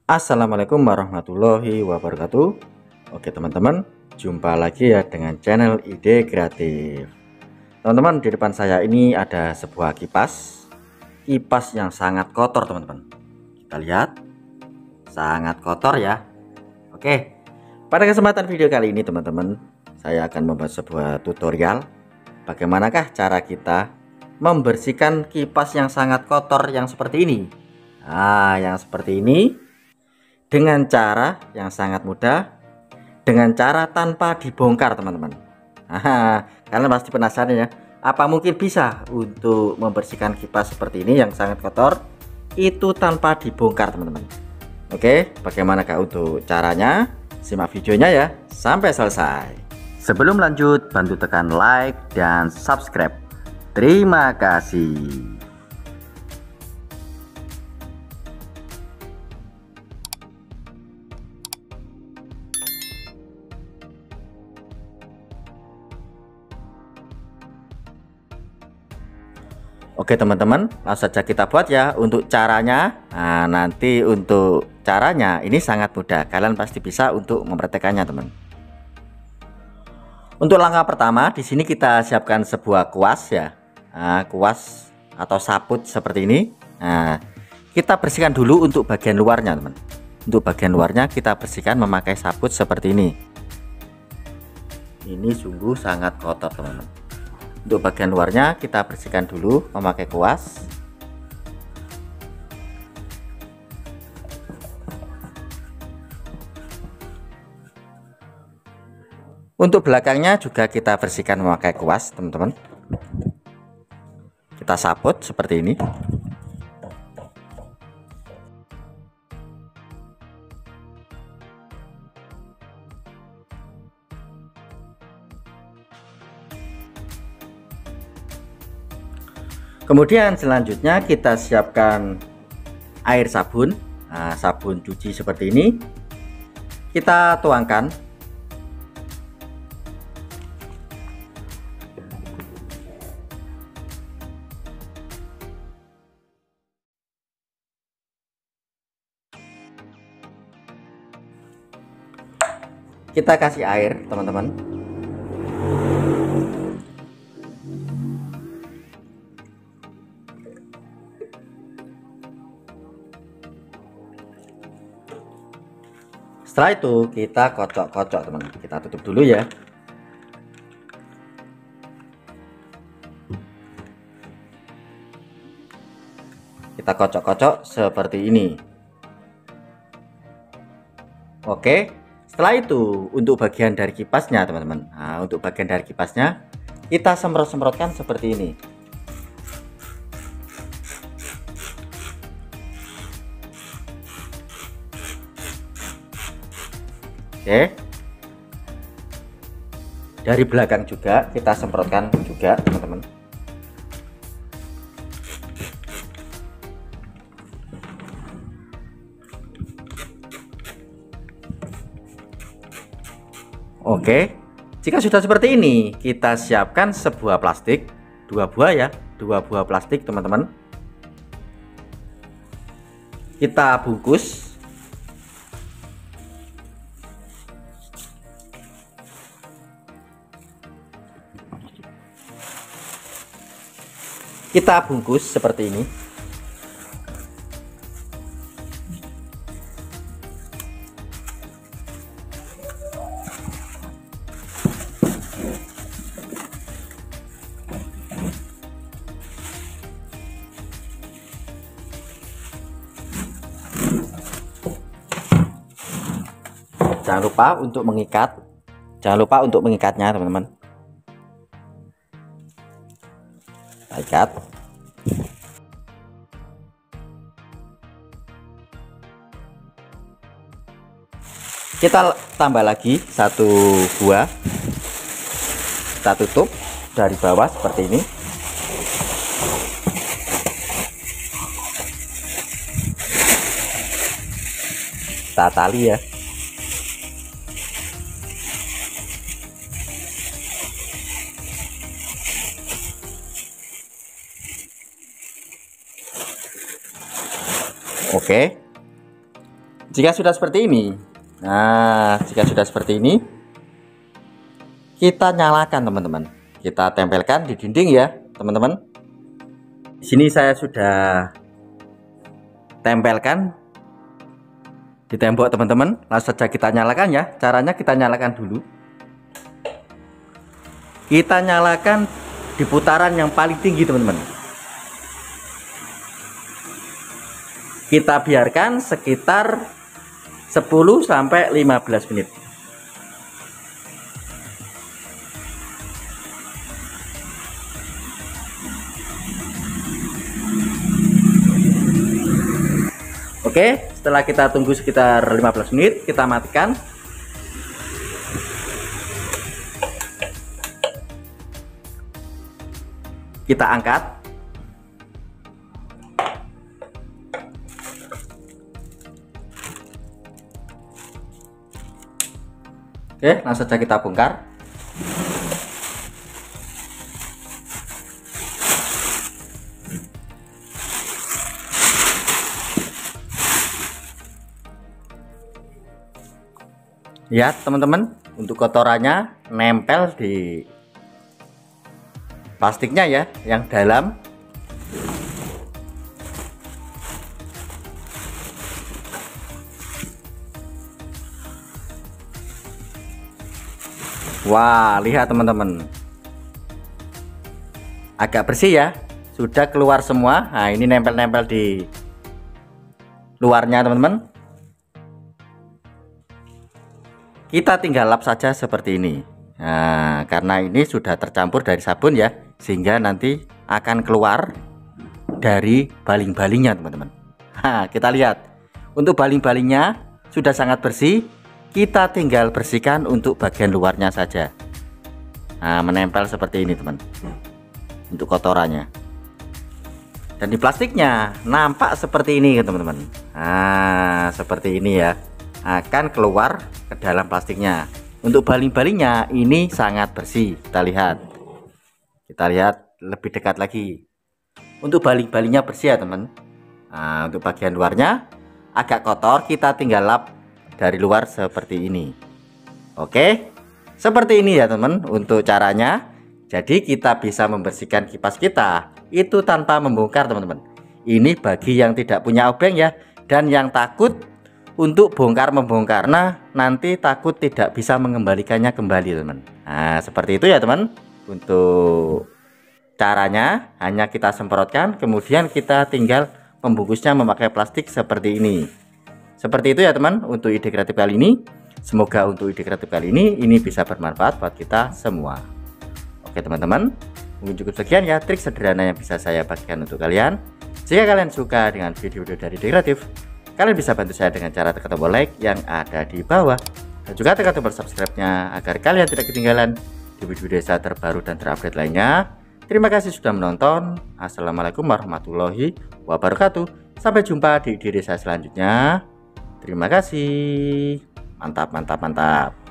Assalamualaikum warahmatullahi wabarakatuh. Oke teman-teman, jumpa lagi ya dengan channel Ide Kreatif. Teman-teman, di depan saya ini ada sebuah kipas yang sangat kotor teman-teman. Kita lihat, sangat kotor ya. Oke, pada kesempatan video kali ini teman-teman, saya akan membuat sebuah tutorial bagaimanakah cara kita membersihkan kipas yang sangat kotor yang seperti ini. Nah, yang seperti ini dengan cara yang sangat mudah, dengan cara tanpa dibongkar teman-teman. Kalian pasti penasaran ya, apa mungkin bisa untuk membersihkan kipas seperti ini yang sangat kotor itu tanpa dibongkar teman-teman. Oke, bagaimanakah untuk caranya? Simak videonya ya sampai selesai. Sebelum lanjut, bantu tekan like dan subscribe. Terima kasih. Oke teman-teman, langsung saja kita buat ya untuk caranya. Nah, nanti untuk caranya ini sangat mudah, kalian pasti bisa untuk mempraktekannya teman. Untuk langkah pertama di sini kita siapkan sebuah kuas ya. Nah, kuas atau saput seperti ini. Nah, kita bersihkan dulu untuk bagian luarnya teman. Untuk bagian luarnya kita bersihkan memakai saput seperti ini. Ini sungguh sangat kotor teman-teman. Untuk bagian luarnya kita bersihkan dulu memakai kuas. Untuk belakangnya juga kita bersihkan memakai kuas teman-teman. Kita saput seperti ini. Kemudian selanjutnya kita siapkan air sabun. Nah, sabun cuci seperti ini. Kita tuangkan. Kita kasih air teman-teman. Setelah itu kita kocok-kocok teman. Kita tutup dulu ya. Kita kocok-kocok seperti ini. Oke, setelah itu untuk bagian dari kipasnya teman-teman. Nah, untuk bagian dari kipasnya kita semprot-semprotkan seperti ini. Oke, dari belakang juga kita semprotkan juga teman-teman. Oke, jika sudah seperti ini kita siapkan sebuah plastik, dua buah ya, dua buah plastik teman-teman. Kita bungkus. Kita bungkus seperti ini. Jangan lupa untuk mengikat. Jangan lupa untuk mengikatnya teman-teman. Ikat. Kita tambah lagi satu buah. Kita tutup dari bawah seperti ini. Kita tali ya. Oke. Jika sudah seperti ini, jika sudah seperti ini, kita nyalakan teman-teman. Kita tempelkan di dinding ya teman-teman. Di sini saya sudah tempelkan di tembok teman-teman. Langsung saja kita nyalakan ya. Caranya kita nyalakan dulu. Kita nyalakan di putaran yang paling tinggi teman-teman. Kita biarkan sekitar 10-15 menit. Oke, setelah kita tunggu sekitar 15 menit, kita matikan. Kita angkat. Oke, langsung saja kita bongkar. Lihat teman-teman, untuk kotorannya nempel di plastiknya ya, yang dalam. Wah, lihat teman-teman, agak bersih ya, sudah keluar semua. Nah, ini nempel-nempel di luarnya teman-teman. Kita tinggal lap saja seperti ini. Nah, karena ini sudah tercampur dari sabun ya, sehingga nanti akan keluar dari baling-balingnya teman-teman. Nah, kita lihat untuk baling-balingnya sudah sangat bersih. Kita tinggal bersihkan untuk bagian luarnya saja. Nah, menempel seperti ini teman, untuk kotorannya. Dan di plastiknya nampak seperti ini teman-teman. Nah, seperti ini ya, akan keluar ke dalam plastiknya. Untuk baling-balingnya ini sangat bersih. Kita lihat lebih dekat lagi. Untuk baling-balingnya bersih ya teman. Nah, untuk bagian luarnya agak kotor, kita tinggal lap dari luar seperti ini. Oke, seperti ini ya teman untuk caranya. Jadi kita bisa membersihkan kipas kita itu tanpa membongkar teman-teman. Ini bagi yang tidak punya obeng ya, dan yang takut untuk bongkar-membongkar, nah nanti takut tidak bisa mengembalikannya kembali teman. Nah seperti itu ya teman. Untuk caranya hanya kita semprotkan, kemudian kita tinggal membungkusnya memakai plastik seperti ini. Seperti itu ya teman untuk ide kreatif kali ini. Semoga untuk ide kreatif kali ini bisa bermanfaat buat kita semua. Oke teman-teman, mungkin cukup sekian ya trik sederhana yang bisa saya bagikan untuk kalian. Jika kalian suka dengan video-video dari ide kreatif, kalian bisa bantu saya dengan cara tekan tombol like yang ada di bawah, dan juga tekan tombol subscribe-nya agar kalian tidak ketinggalan di video desa terbaru dan terupdate lainnya. Terima kasih sudah menonton. Assalamualaikum warahmatullahi wabarakatuh. Sampai jumpa di desa selanjutnya. Terima kasih. Mantap, mantap, mantap.